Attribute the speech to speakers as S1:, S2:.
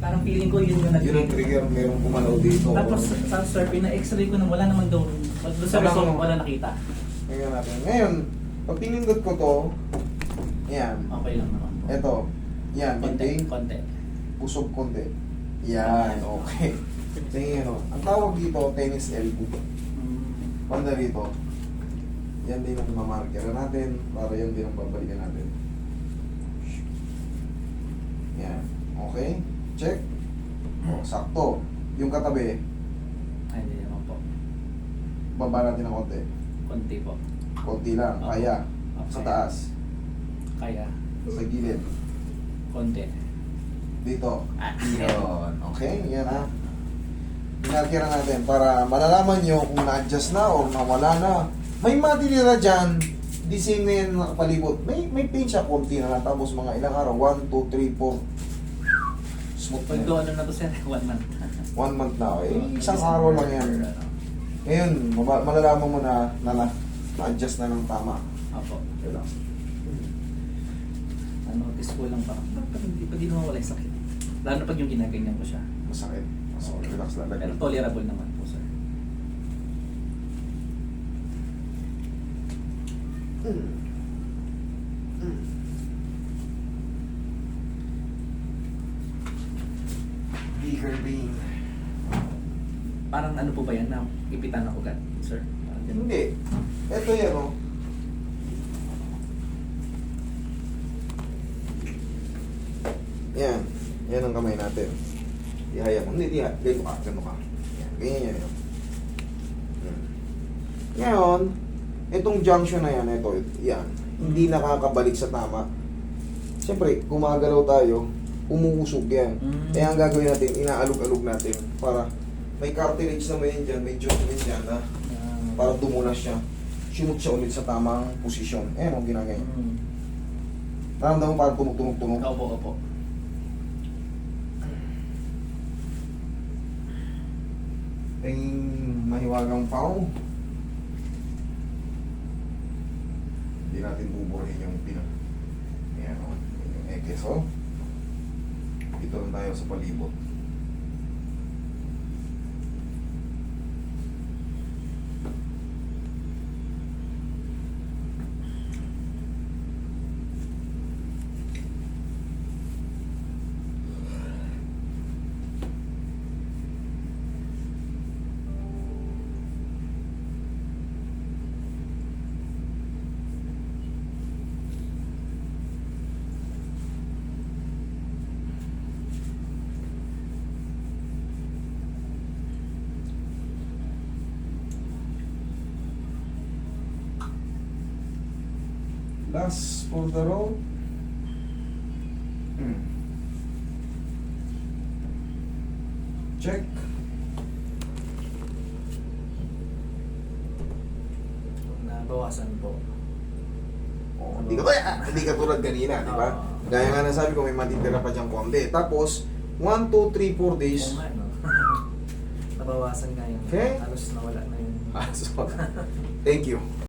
S1: Parang feeling ko yun yung
S2: Yun ang trigger, merong pumalaw dito.
S1: Tapos sa surfing na x-ray ko na wala naman doon. Doon sa
S2: Wala
S1: result,
S2: naman.
S1: wala nakita.
S2: Tingnan natin. Ngayon, pag pinindot ko to, yan.
S1: Okay lang naman po.
S2: Ito. Yan,
S1: Konti,
S2: maintain.
S1: konti.
S2: Pusog konti. Yan, okay. Tingnan nyo. Ang tawag dito, tennis elbow. Banda rito. Yan din ang mamarker natin para yan din ang babalikan natin. Yan. Okay? Check. O, sakto. Yung katabi,
S1: Ay, hindi naman po.
S2: baba natin ng konti.
S1: Konti po.
S2: Konti lang.
S1: Okay.
S2: Kaya.
S1: Okay.
S2: Sa taas.
S1: Kaya.
S2: Sa gilid.
S1: Konti.
S2: Dito.
S1: Ah,
S2: Yun. Okay? Yan ha. Pinakira natin para malalaman nyo kung na-adjust na o nawala na. May matinira dyan. Di same na yan nakapalibot. May pain siya. Konti na lang. Tapos mga ilang araw. 1, 2, 3, 4. Smooth na
S1: Pag
S2: yan.
S1: ano na to sir, 1 month.
S2: 1 month na. Eh, isang araw lang yan. Ngayon, malalaman mo na na-adjust na ng tama.
S1: Opo.
S2: Relax.
S1: Notice ko lang parang, ba't hindi nawawala yung sakit? Lalo na pag yung ginaganyan ko siya.
S2: Masakit. So, relax lang.
S1: Pero tolerable naman po sir.
S2: Bigger pain.
S1: Parang ano po ba yan na ipitan ako agad, sir? Parang ganun.
S2: Hindi. Ito yan, oh. Yan. Yan ang kamay natin. Ihaya mo. Hindi, diha. Ganito ka. Ganito ka. Yan. Ganyan yan. Yan. Ngayon, itong junction na yan, ito, yan. Hindi nakakabalik sa tama. Siyempre, gumagalaw tayo, umuusog yan. Kaya ang gagawin natin, inaalog-alog natin para may cartilage naman yan dyan, may joint naman dyan na para dumulas siya. Sinut siya ulit sa tamang posisyon. Ayan ang ginagawa. Naramdaman mo parang tumutunog-tunog.
S1: Opo, opo.
S2: Ay mahiwagang pao. Hindi natin buburahin yung pinag. Ayan o. Yung ekes o. Dito lang tayo sa palibot. Last for the road. Check.
S1: Nabawasan po.
S2: Oh, hindi ka tulad kanina, di ba? Gaya nga na sabi ko, may matitira pa diyang konti. Tapos, 1, 2, 3, 4 days.
S1: Oo nga, no? Nabawasan nga yun.
S2: Okay.
S1: Halos nawala na yun.
S2: So, thank you.